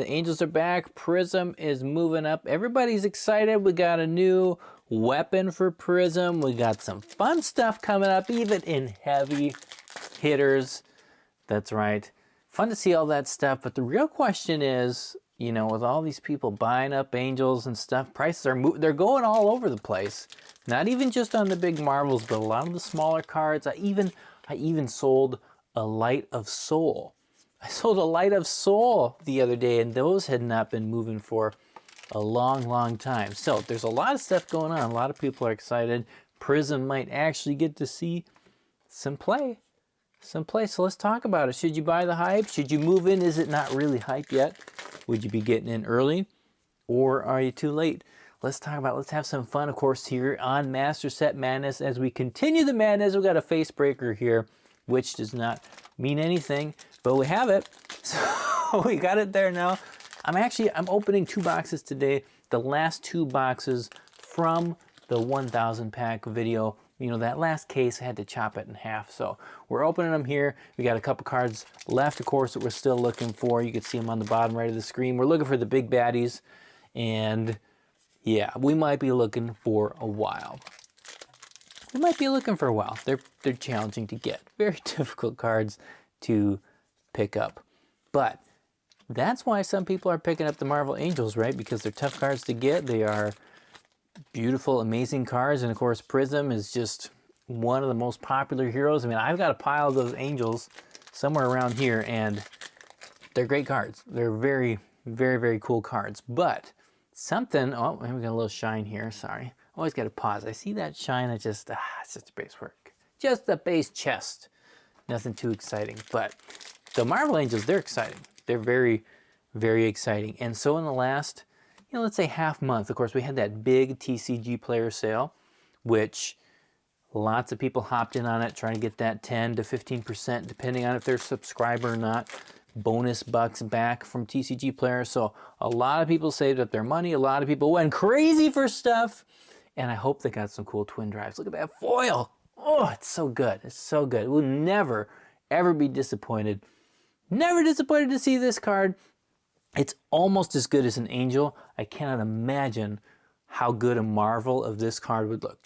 The Angels are back. Prism is moving up. Everybody's excited. We got a new weapon for Prism. We got some fun stuff coming up, even in heavy hitters. That's right. Fun to see all that stuff. But the real question is, you know, with all these people buying up Angels and stuff, prices are they're going all over the place. Not even just on the big marbles, but a lot of the smaller cards. I even sold a Light of Soul. I sold a Light of Soul the other day, and those had not been moving for a long, long time. So there's a lot of stuff going on. A lot of people are excited. Prism might actually get to see some play. So let's talk about it. Should you buy the hype? Should you move in? Is it not really hype yet? Would you be getting in early, or are you too late? Let's talk about it. Let's have some fun, of course, here on Master Set Madness. As we continue the madness, we've got a face breaker here, which does not mean anything, but we have it. So we got it there now. I'm opening 2 boxes today. The last 2 boxes from the 1,000 pack video. You know, that last case, I had to chop it in half. So we're opening them here. We got a couple cards left, of course, that we're still looking for. You can see them on the bottom right of the screen. We're looking for the big baddies. And yeah, we might be looking for a while. They're challenging to get. Very difficult cards to pick up. But that's why some people are picking up the Marvel Angels, right? Because they're tough cards to get. They are beautiful, amazing cards. And of course, Prism is just one of the most popular heroes. I mean, I've got a pile of those Angels somewhere around here, and they're great cards. They're very, very, very cool cards. But something, oh, we got a little shine here, sorry. Always got to pause. I see that shine, it's just a base work. Just a base chest. Nothing too exciting. But the Marvel Angels, they're exciting. They're very, very exciting. And so in the last, you know, let's say half month, of course, we had that big TCG player sale, which lots of people hopped in on it, trying to get that 10 to 15%, depending on if they're a subscriber or not, bonus bucks back from TCG players. So a lot of people saved up their money. A lot of people went crazy for stuff. And I hope they got some cool twin drives. Look at that foil. Oh, it's so good. It's so good. We'll never, ever be disappointed. Never disappointed to see this card. It's almost as good as an Angel. I cannot imagine how good a Marvel of this card would look.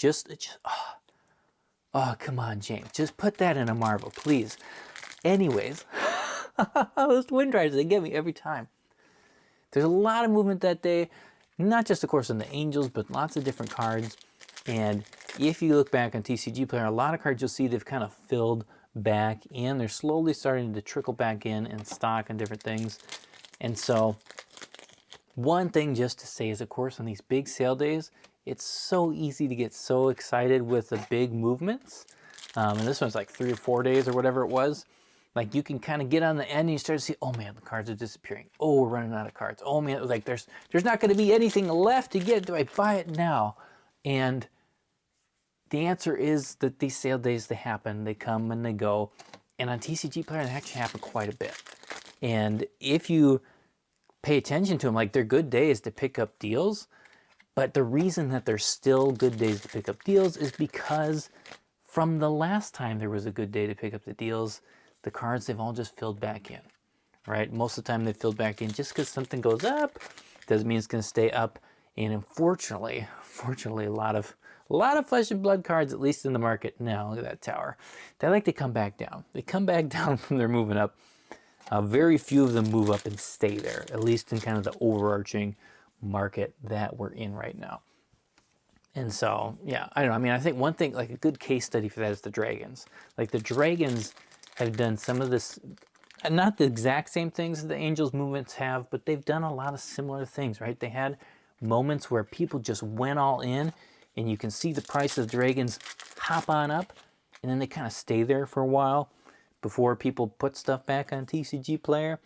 Oh, come on, James. Just put that in a Marvel, please. Anyways, those twin drives, they get me every time. There's a lot of movement that day. Not just, of course, on the Angels, but lots of different cards. And if you look back on TCG Player, a lot of cards you'll see they've kind of filled back in. They're slowly starting to trickle back in stock and different things. And so one thing just to say is, of course, on these big sale days, it's so easy to get so excited with the big movements. And this one's like 3 or 4 days or whatever it was. Like, you can kind of get on the end and you start to see, oh man, the cards are disappearing. Oh, we're running out of cards. Oh man, like there's not going to be anything left to get. Do I buy it now? And the answer is that these sale days, they happen. They come and they go. And on TCG Player, they actually happen quite a bit. And if you pay attention to them, like, they're good days to pick up deals. But the reason that they're still good days to pick up deals is because from the last time there was a good day to pick up the deals, the cards, they've all just filled back in, right? Most of the time they filled back in. Just because something goes up doesn't mean it's going to stay up. And unfortunately, a lot of flesh and blood cards, at least in the market now, look at that tower, they like to come back down. They come back down from their moving up. Very few of them move up and stay there, at least in kind of the overarching market that we're in right now. And so, yeah, I don't know. I mean, I think one thing, like a good case study for that is the Dragons. Like, the Dragons have done some of this, not the exact same things that the Angels movements have, but they've done a lot of similar things, right? They had moments where people just went all in, and you can see the price of the Dragons hop on up, and then they kind of stay there for a while before people put stuff back on TCG Player,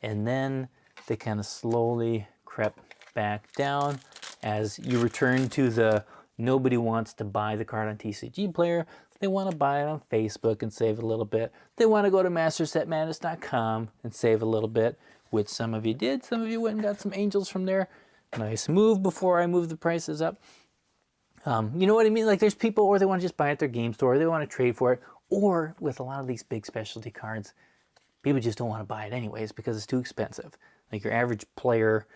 and then they kind of slowly crept back down as you return to the nobody wants to buy the card on TCG Player. They want to buy it on Facebook and save a little bit. They want to go to mastersetmadness.com and save a little bit, which some of you did. Some of you went and got some Angels from there. Nice move before I move the prices up. You know what I mean? Like, there's people, or they want to just buy it at their game store, or they want to trade for it, or with a lot of these big specialty cards, people just don't want to buy it anyways because it's too expensive. Like your average player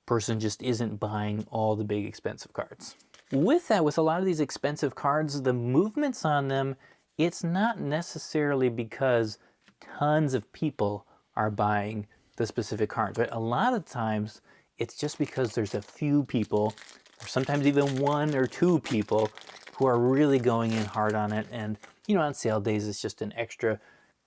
person just isn't buying all the big expensive cards. With that, with a lot of these expensive cards, the movements on them, it's not necessarily because tons of people are buying the specific cards, right? A lot of times it's just because there's a few people, or sometimes even one or two people, who are really going in hard on it. And, you know, on sale days, it's just an extra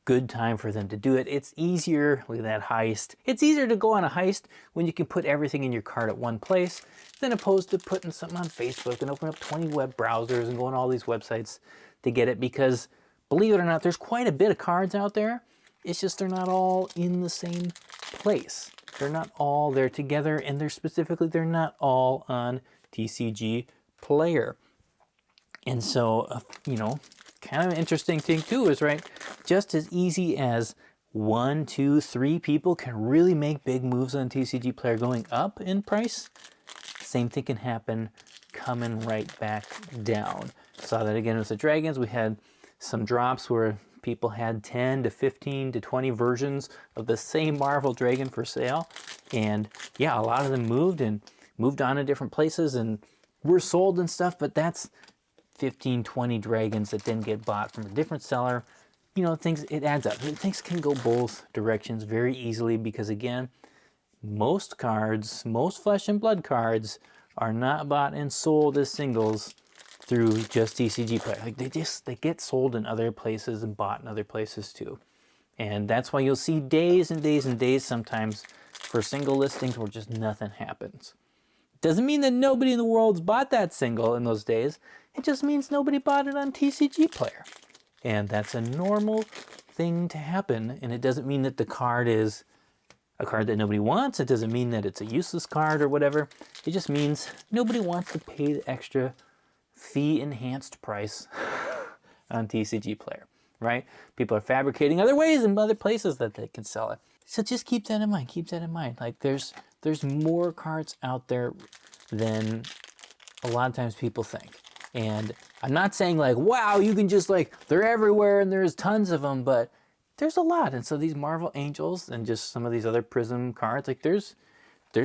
good time for them to do it. It's easier, look at that heist. It's easier to go on a heist when you can put everything in your cart at one place than opposed to putting something on Facebook and open up 20 web browsers and going to all these websites to get it, because believe it or not, there's quite a bit of cards out there. It's just they're not all in the same place. They're not all there together, and they're not all on TCG Player. And so, you know, kind of an interesting thing too is, right, just as easy as 1, 2, 3 people can really make big moves on TCG Player going up in price, same thing can happen coming right back down. Saw that again with the dragons. We had some drops where people had 10 to 15 to 20 versions of the same Marvel dragon for sale. And yeah, a lot of them moved on to different places and were sold and stuff, but that's 15, 20 dragons that didn't get bought from a different seller. You know, it adds up. Things can go both directions very easily because, again, most cards, most Flesh and Blood cards are not bought and sold as singles through just TCG Player. Like they get sold in other places and bought in other places too. And that's why you'll see days and days and days sometimes for single listings where just nothing happens. Doesn't mean that nobody in the world's bought that single in those days. It just means nobody bought it on TCG Player. And that's a normal thing to happen. And it doesn't mean that the card is a card that nobody wants. It doesn't mean that it's a useless card or whatever. It just means nobody wants to pay the extra fee-enhanced price on TCG Player, right? People are fabricating other ways and other places that they can sell it. So just keep that in mind. Keep that in mind. Like there's more cards out there than a lot of times people think. And I'm not saying like, wow, you can just like, they're everywhere and there's tons of them, but there's a lot. And so these Marvel Angels and just some of these other Prism cards, like there's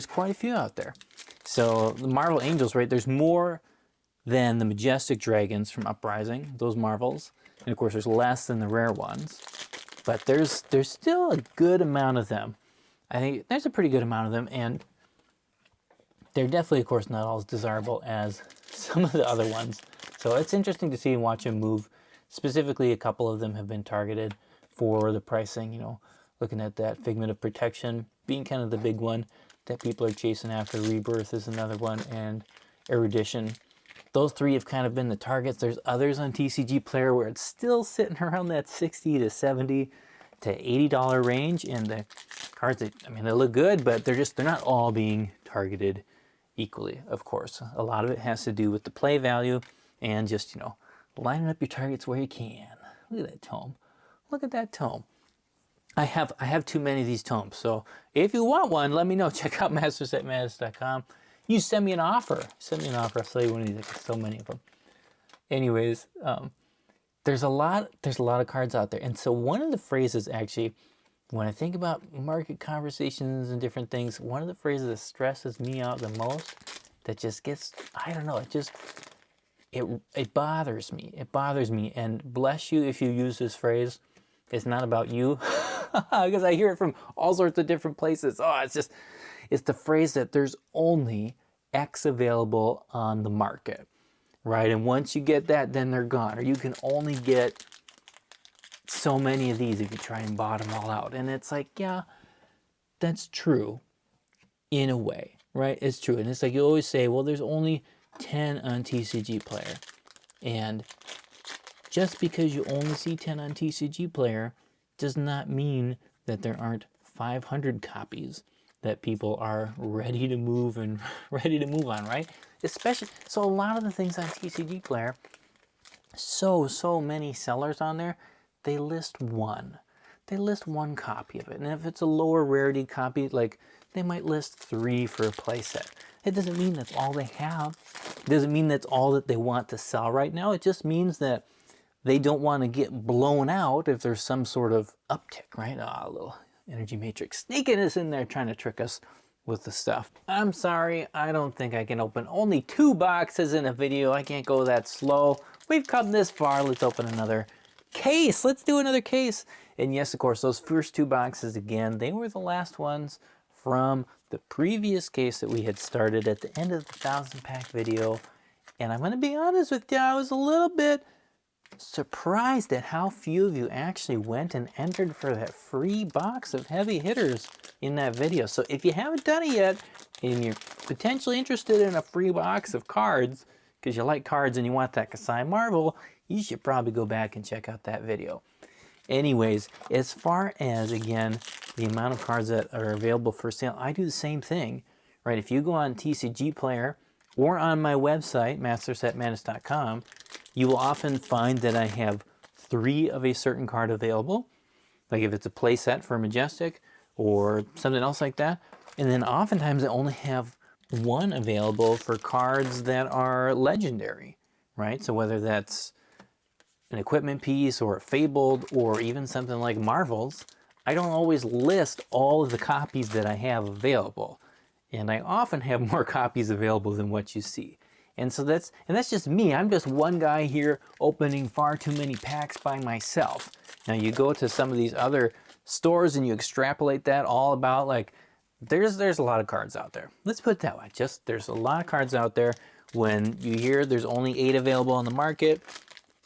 quite a few out there. So the Marvel Angels, right, there's more than the Majestic Dragons from Uprising, those Marvels. And of course there's less than the rare ones. But there's still a good amount of them. I think there's a pretty good amount of them, and they're definitely, of course, not all as desirable as some of the other ones. So it's interesting to see and watch them move. Specifically, a couple of them have been targeted for the pricing, you know, looking at that Figment of Protection being kind of the big one that people are chasing after. Rebirth is another one, and Erudition. Those three have kind of been the targets. There's others on TCG Player where it's still sitting around that $60 to $70 to $80 range, and the cards, I mean, they look good, but they're not all being targeted equally, of course. A lot of it has to do with the play value and just, you know, lining up your targets where you can. Look at that tome. Look at that tome. I have too many of these tomes, so if you want one, let me know. Check out mastersatmadness.com. You send me an offer. I'll sell you one of these. There's so many of them. Anyways, there's a lot of cards out there. And so one of the phrases, actually, when I think about market conversations and different things, one of the phrases that stresses me out the most, that just gets, I don't know, it bothers me. It bothers me. And bless you if you use this phrase. It's not about you, because I hear it from all sorts of different places. Oh, it's the phrase that there's only X available on the market, right? And once you get that, then they're gone. Or you can only get so many of these if you try and bottom all out. And it's like, yeah, that's true in a way, right? It's true. And it's like you always say, well, there's only 10 on TCG Player. And just because you only see 10 on TCG Player does not mean that there aren't 500 copies that people are ready to move and ready to move on, right? Especially, so a lot of the things on TCG Player, so many sellers on there, they list one. They list one copy of it. And if it's a lower rarity copy, like they might list 3 for a playset. It doesn't mean that's all they have. It doesn't mean that's all that they want to sell right now. It just means that they don't want to get blown out if there's some sort of uptick, right? A Energy Matrix sneaking us in there trying to trick us with the stuff. I'm sorry, I don't think I can open only 2 boxes in a video. I can't go that slow. We've come this far. Let's open another case. Let's do another case. And yes, of course, those first 2 boxes, again, they were the last ones from the previous case that we had started at the end of the 1,000 pack video. And I'm going to be honest with you, I was a little bit surprised at how few of you actually went and entered for that free box of heavy hitters in that video. So if you haven't done it yet and you're potentially interested in a free box of cards because you like cards and you want that Kasai Marvel, you should probably go back and check out that video. Anyways, as far as, again, the amount of cards that are available for sale, I do the same thing, right? If you go on TCG Player or on my website, mastersetmadness.com, you will often find that I have 3 of a certain card available, like if it's a play set for Majestic or something else like that. And then oftentimes I only have 1 available for cards that are legendary, right? So whether that's an equipment piece or a Fabled or even something like Marvels, I don't always list all of the copies that I have available. And I often have more copies available than what you see. And so that's just me. I'm just one guy here opening far too many packs by myself. Now you go to some of these other stores and you extrapolate that all about, like, there's a lot of cards out there. Let's put it that way. Just there's a lot of cards out there. When you hear there's only 8 available on the market,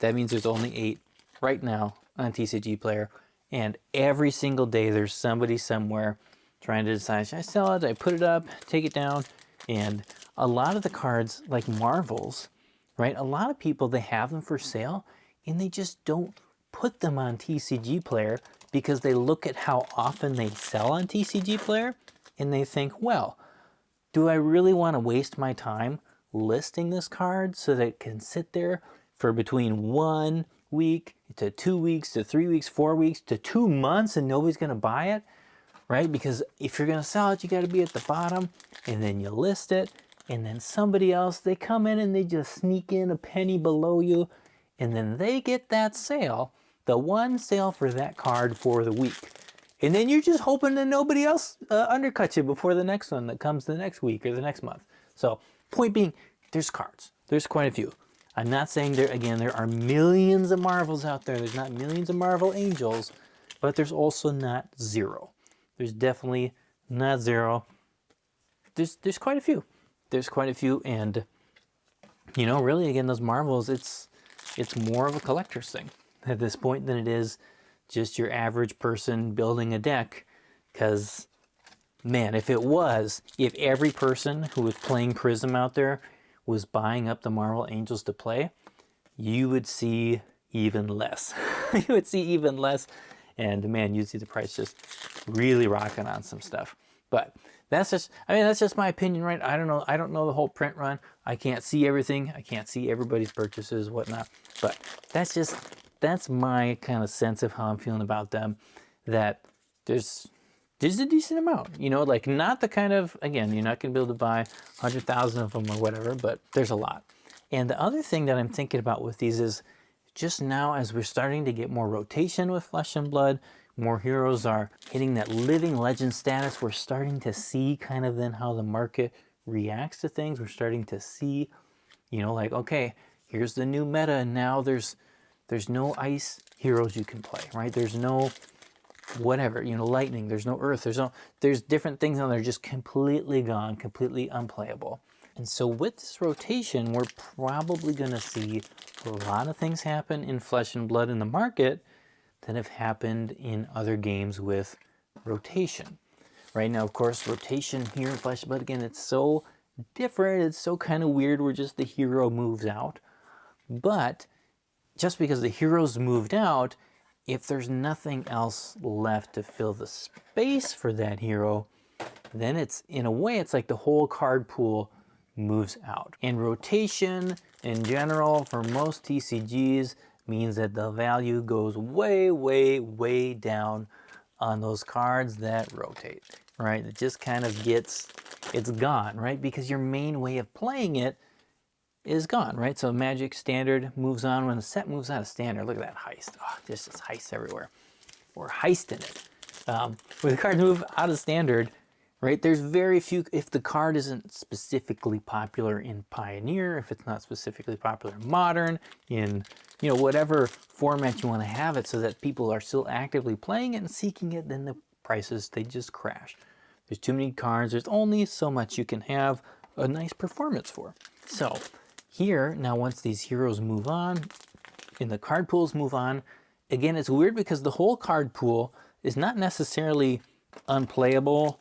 that means there's only 8 right now on TCG Player. And every single day there's somebody somewhere trying to decide, should I sell it? I put it up, take it down. And a lot of the cards, like Marvels, right? A lot of people, they have them for sale and they just don't put them on TCG Player because they look at how often they sell on TCG Player and they think, well, do I really want to waste my time listing this card so that it can sit there for between 1 week to 2 weeks to 3 weeks, 4 weeks to 2 months and nobody's going to buy it? Right? Because if you're going to sell it, you got to be at the bottom and then you list it and then somebody else, they come in and they just sneak in a penny below you and then they get that sale, the one sale for that card for the week. And then you're just hoping that nobody else undercuts you before the next one that comes the next week or the next month. So point being, there's cards. There's quite a few. I'm not saying there are millions of Marvels out there. There's not millions of Marvel Angels, but there's also not 0. There's definitely not 0. There's quite a few. There's quite a few, and you know, really, again, those Marvels, it's more of a collector's thing at this point than it is just your average person building a deck. Because, man, if every person who was playing Prism out there was buying up the Marvel Angels to play, you would see even less. You would see even less. And man, you'd see the price just really rocking on some stuff. But that's just my opinion, right? I don't know the whole print run. I can't see everything. I can't see everybody's purchases, whatnot. But that's my kind of sense of how I'm feeling about them. That there's a decent amount, you know, like not the kind of, again, you're not going to be able to buy 100,000 of them or whatever, but there's a lot. And the other thing that I'm thinking about with these is, just now, as we're starting to get more rotation with Flesh and Blood, more heroes are hitting that living legend status, we're starting to see kind of then how the market reacts to things. We're starting to see, you know, like, okay, here's the new meta, and now there's no ice heroes you can play, right? There's no whatever, you know, lightning, there's no earth, there's different things on there just completely gone, completely unplayable. And so with this rotation, we're probably going to see a lot of things happen in Flesh and Blood in the market that have happened in other games with rotation. Right now, of course, rotation here in Flesh and Blood, again, it's so different. It's so kind of weird where just the hero moves out. But just because the hero's moved out, if there's nothing else left to fill the space for that hero, then it's, in a way, it's like the whole card pool moves out. And rotation in general for most TCGs means that the value goes way, way, way down on those cards that rotate, right? It just kind of it's gone, right? Because your main way of playing it is gone, right? So Magic Standard moves on. When the set moves out of Standard, look at that heist. Oh, there's just heist everywhere. We're heisting it. When the cards move out of standard, right, there's very few, if the card isn't specifically popular in Pioneer, if it's not specifically popular in Modern, in, you know, whatever format you want to have it so that people are still actively playing it and seeking it, then the prices, they just crash. There's too many cards. There's only so much you can have a nice performance for. So here, now once these heroes move on, and the card pools move on, again, it's weird because the whole card pool is not necessarily unplayable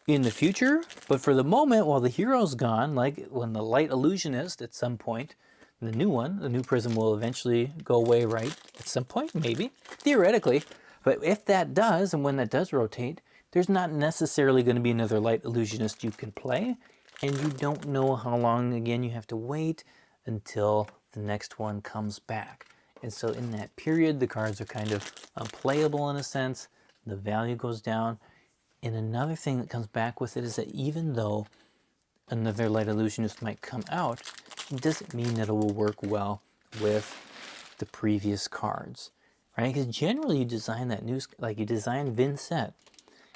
in the future, but for the moment, while the hero's gone, like when the Light Illusionist at some point, the new one, the new Prism will eventually go away, right? At some point, maybe, theoretically. But if that does, and when that does rotate, there's not necessarily going to be another Light Illusionist you can play, and you don't know how long, again, you have to wait until the next one comes back. And so in that period, the cards are kind of unplayable in a sense, the value goes down. And another thing that comes back with it is that even though another Light Illusionist might come out, it doesn't mean that it will work well with the previous cards, right? Because generally you design that new, like you design Vincent,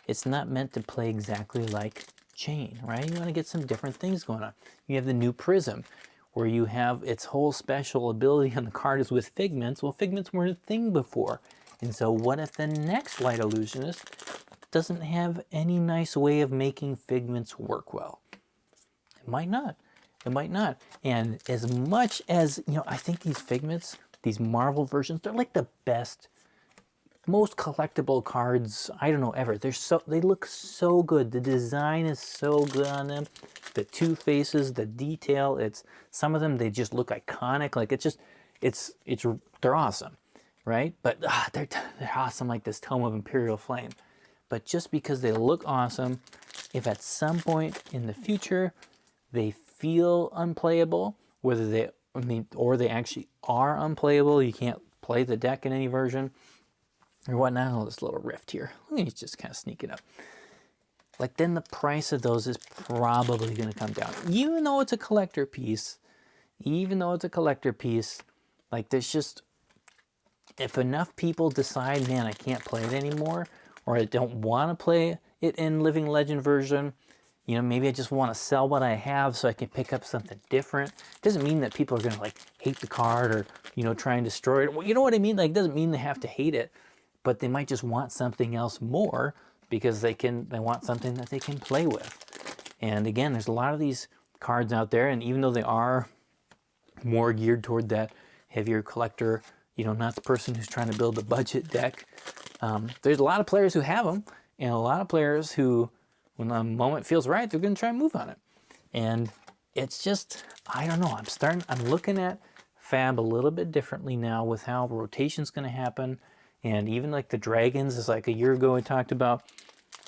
it's not meant to play exactly like Chain, right? You want to get some different things going on. You have the new Prism, where you have its whole special ability on the card is with Figments. Well, Figments weren't a thing before. And so what if the next Light Illusionist doesn't have any nice way of making Figments work well? It might not. It might not. And as much as, you know, I think these Figments, these Marvel versions, they're like the best, most collectible cards, I don't know, ever. They look so good. The design is so good on them. The two faces, the detail, some of them, they just look iconic. Like they're awesome, right? But they're awesome like this Tome of Imperial Flame. But just because they look awesome, if at some point in the future they feel unplayable, or they actually are unplayable, you can't play the deck in any version, or whatnot. Oh, this little rift here. Let me just kind of sneak it up. Like, then the price of those is probably going to come down. Even though it's a collector piece, like there's just, if enough people decide, man, I can't play it anymore, or I don't want to play it in Living Legend version, you know, maybe I just want to sell what I have so I can pick up something different. It doesn't mean that people are going to like hate the card or, you know, try and destroy it. Well, you know what I mean? Like, it doesn't mean they have to hate it, but they might just want something else more because they want something that they can play with. And again, there's a lot of these cards out there, and even though they are more geared toward that heavier collector, you know, not the person who's trying to build a budget deck, there's a lot of players who have them, and a lot of players who, when the moment feels right, they're going to try and move on it. And it's just, I don't know, I'm looking at Fab a little bit differently now with how rotation's going to happen. And even like the dragons, is like a year ago I talked about,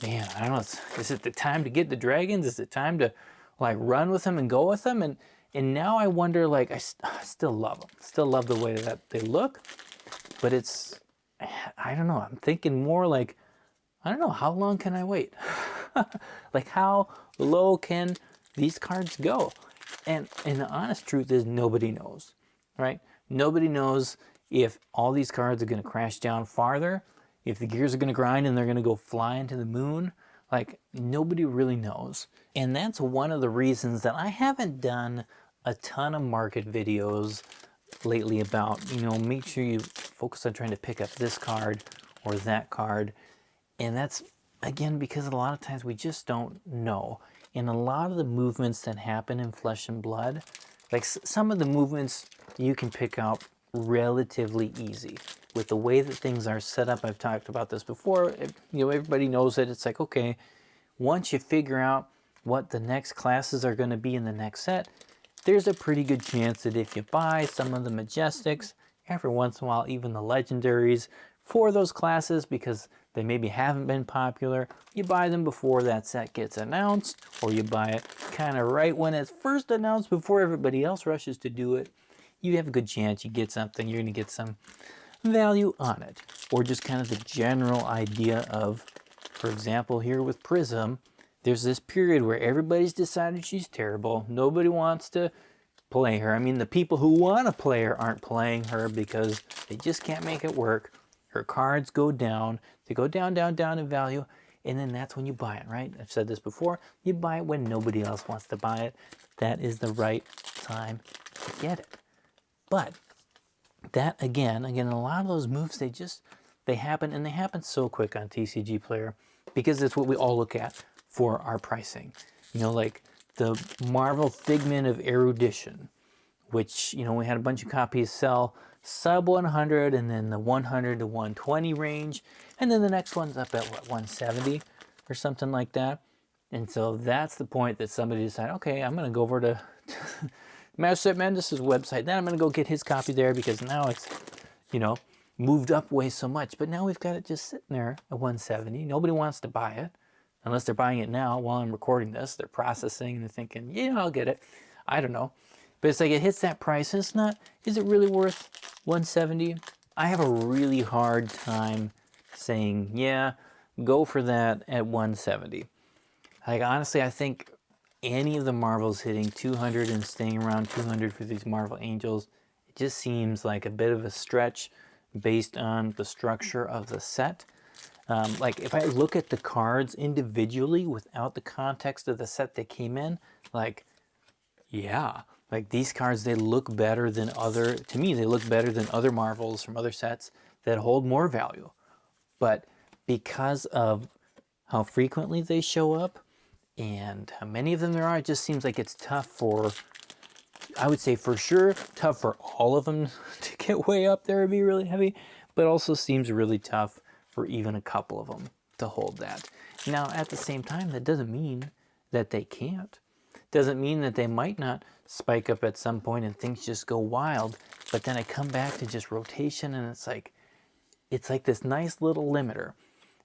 man, I don't know, is it the time to get the dragons? Is it time to like run with them and go with them? And now I wonder, like, I still love them. Still love the way that they look. But it's, I don't know, I'm thinking more like, I don't know, how long can I wait? Like, how low can these cards go? And the honest truth is nobody knows, right? Nobody knows if all these cards are going to crash down farther, if the gears are going to grind and they're going to go fly into the moon. Like, nobody really knows. And that's one of the reasons that I haven't done a ton of market videos lately about, you know, make sure you focus on trying to pick up this card or that card. And that's, again, because a lot of times we just don't know. And a lot of the movements that happen in Flesh and Blood, like some of the movements you can pick out relatively easy with the way that things are set up. I've talked about this before. You know, everybody knows it. It's like, okay, once you figure out what the next classes are going to be in the next set, there's a pretty good chance that if you buy some of the Majestics, every once in a while even the Legendaries for those classes, because they maybe haven't been popular, you buy them before that set gets announced, or you buy it kind of right when it's first announced before everybody else rushes to do it, you have a good chance you get something, you're going to get some value on it. Or just kind of the general idea of, for example, here with Prism, there's this period where everybody's decided she's terrible. Nobody wants to play her. I mean, the people who want to play her aren't playing her because they just can't make it work. her cards go down. They go down, down, down in value. And then that's when you buy it, right? I've said this before. You buy it when nobody else wants to buy it. That is the right time to get it. But that, again, a lot of those moves, they happen, and they happen so quick on TCG Player because it's what we all look at for our pricing. You know, like the Marvel Figment of Erudition, which, you know, we had a bunch of copies sell sub 100 and then the 100 to 120 range. And then the next one's up at what, 170 or something like that. And so that's the point that somebody decided, okay, I'm going to go over to Master Mendes' website. Then I'm going to go get his copy there because now it's, you know, moved up way so much. But now we've got it just sitting there at 170. Nobody wants to buy it unless they're buying it now while I'm recording this. They're processing and they're thinking, yeah, I'll get it. I don't know. But it's like it hits that price and it's not, is it really worth 170? I have a really hard time saying, yeah, go for that at 170. Like, honestly, I think any of the Marvels hitting 200 and staying around 200 for these Marvel Angels, it just seems like a bit of a stretch based on the structure of the set. Like, if I look at the cards individually without the context of the set they came in, like, yeah, like these cards, they look better than to me, they look better than other Marvels from other sets that hold more value. But because of how frequently they show up and how many of them there are, it just seems like it's tough for, I would say for sure, tough for all of them to get way up there and be really heavy, but also seems really tough for even a couple of them to hold that. Now, at the same time, that doesn't mean that they can't. Doesn't mean that they might not spike up at some point and things just go wild, but then I come back to just rotation and it's like this nice little limiter.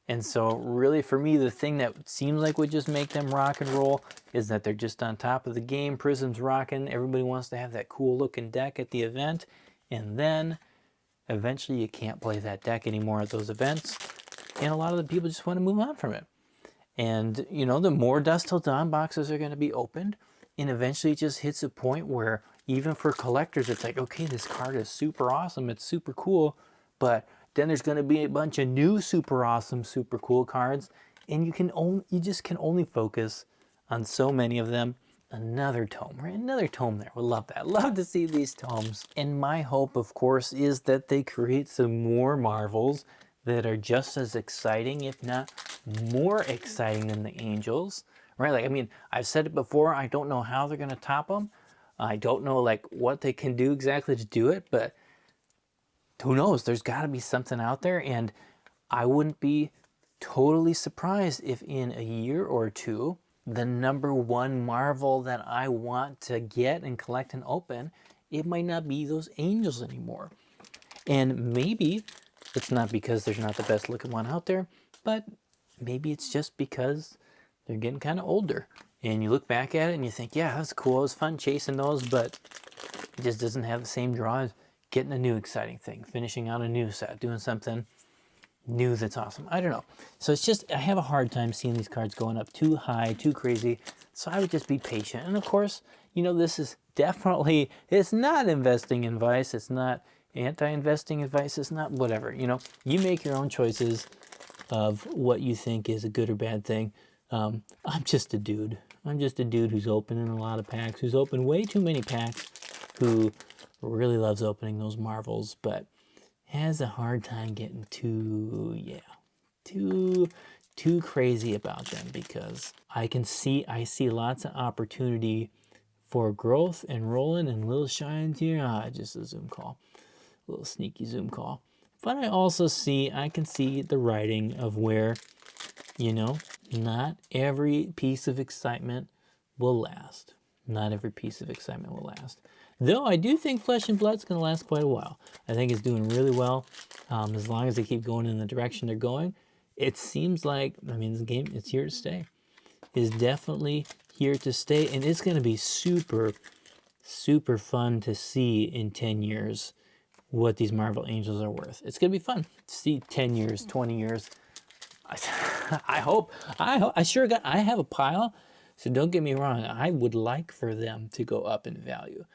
And so really for me, the thing that seems like would just make them rock and roll is that they're just on top of the game. Prism's rocking. Everybody wants to have that cool looking deck at the event. And then eventually you can't play that deck anymore at those events. And a lot of the people just want to move on from it. And, you know, the more Dusk Till Dawn boxes are going to be opened, and eventually it just hits a point where even for collectors, it's like, okay, this card is super awesome, it's super cool, but then there's going to be a bunch of new super awesome, super cool cards, and you just can only focus on so many of them. Another tome, right? Another tome there. We'll love that. Love to see these tomes. And my hope, of course, is that they create some more Marvels that are just as exciting, if not more exciting than the Angels, right? Like, I mean, I've said it before, I don't know how they're going to top them. I don't know, like, what they can do exactly to do it, but who knows? There's got to be something out there, and I wouldn't be totally surprised if in a year or two, the #1 Marvel that I want to get and collect and open, it might not be those Angels anymore. And maybe it's not because there's not the best looking one out there, but maybe it's just because they're getting kind of older. And you look back at it and you think, yeah, that was cool. It was fun chasing those, but it just doesn't have the same draw as getting a new exciting thing, finishing out a new set, doing something new that's awesome. I don't know. So it's just, I have a hard time seeing these cards going up too high, too crazy. So I would just be patient. And of course, you know, this is definitely, it's not investing advice. It's not anti-investing advice. It's not whatever. You know, you make your own choices of what you think is a good or bad thing. I'm just a dude. I'm just a dude who's opening a lot of packs, who's opened way too many packs, who really loves opening those Marvels, but has a hard time getting too crazy about them, because I see lots of opportunity for growth and rolling and little shines here. Just a Zoom call, a little sneaky Zoom call. But I can see the writing of where, you know, not every piece of excitement will last. Not every piece of excitement will last. Though I do think Flesh and Blood's going to last quite a while. I think it's doing really well. As long as they keep going in the direction they're going, it seems like, I mean, this game, it's here to stay. It's definitely here to stay. And it's going to be super, super fun to see in 10 years what these Marvel Angels are worth. It's going to be fun to see 10 years, 20 years. I hope. I have a pile, so don't get me wrong. I would like for them to go up in value.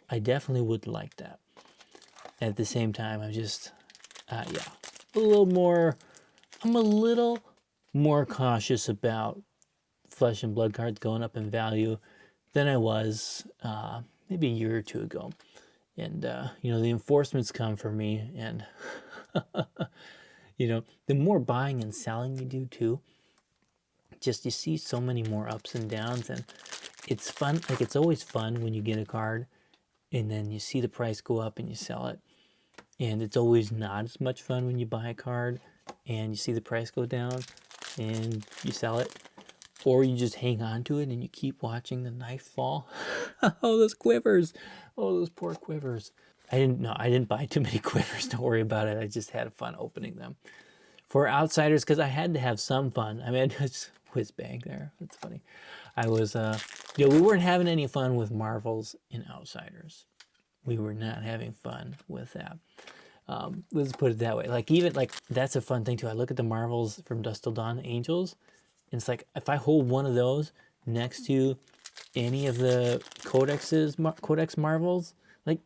I definitely would like that. At the same time, I'm just, yeah. I'm a little more cautious about Flesh and Blood cards going up in value than I was maybe a year or two ago. And, you know, the enforcements come for me, and, you know, the more buying and selling you do too, just you see so many more ups and downs, and it's fun. Like, it's always fun when you get a card and then you see the price go up and you sell it. And it's always not as much fun when you buy a card and you see the price go down and you sell it. Or you just hang on to it and you keep watching the knife fall. Oh, those quivers. Oh, those poor quivers. I didn't buy too many quivers. Don't worry about it. I just had fun opening them. For Outsiders, because I had to have some fun. I mean, I just whiz bang there. That's funny. I was, you know, we weren't having any fun with Marvels in Outsiders. We were not having fun with that. Let's put it that way. Like, even, like, that's a fun thing too. I look at the Marvels from Dusk Till Dawn, the Angels, and it's like, if I hold one of those next to any of the Codex Marvels, like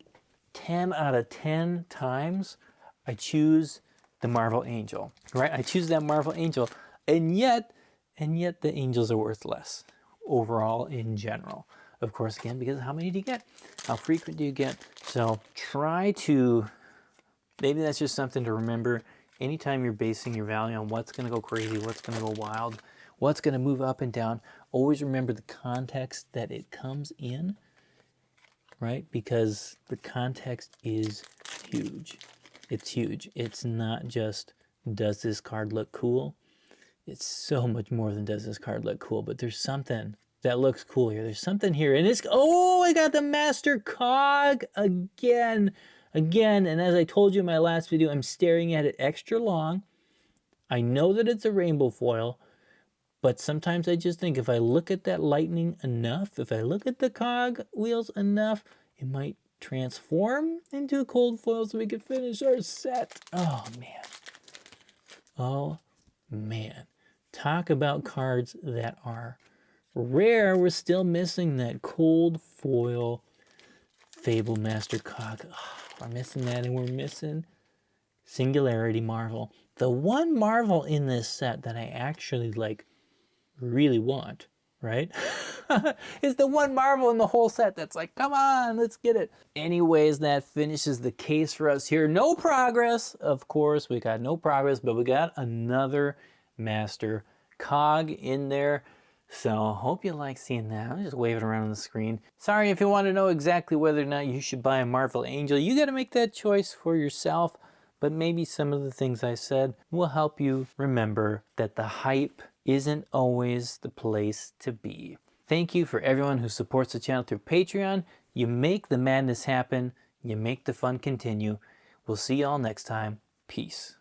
10 out of 10 times, I choose the Marvel Angel, right? I choose that Marvel Angel, and yet the Angels are worth less overall in general. Of course, again, because how many do you get? How frequent do you get? So try to, maybe that's just something to remember anytime you're basing your value on what's going to go crazy, what's going to go wild, what's going to move up and down. Always remember the context that it comes in, right? Because the context is huge. It's huge. It's not just, does this card look cool? It's so much more than does this card look cool, but there's something that looks cool here. There's something here, and it's, oh, I got the Master Cog again. And as I told you in my last video, I'm staring at it extra long. I know that it's a rainbow foil, but sometimes I just think if I look at that lightning enough, if I look at the cog wheels enough, it might transform into a cold foil so we can finish our set. Oh, man. Oh, man. Talk about cards that are rare. We're still missing that cold foil Fable Master Cog. Oh, we're missing that, and we're missing Singularity Marvel. The one Marvel in this set that I actually, like, really want, right? Is the one Marvel in the whole set that's like, come on, let's get it. Anyways, that finishes the case for us here. No progress, of course. We got no progress, but we got another Master Cog in there. So hope you like seeing that. I'll just wave it around on the screen. Sorry, if you want to know exactly whether or not you should buy a Marvel Angel, you got to make that choice for yourself. But maybe some of the things I said will help you remember that the hype isn't always the place to be. Thank you for everyone who supports the channel through Patreon. You make the madness happen. You make the fun continue. We'll see y'all next time. Peace.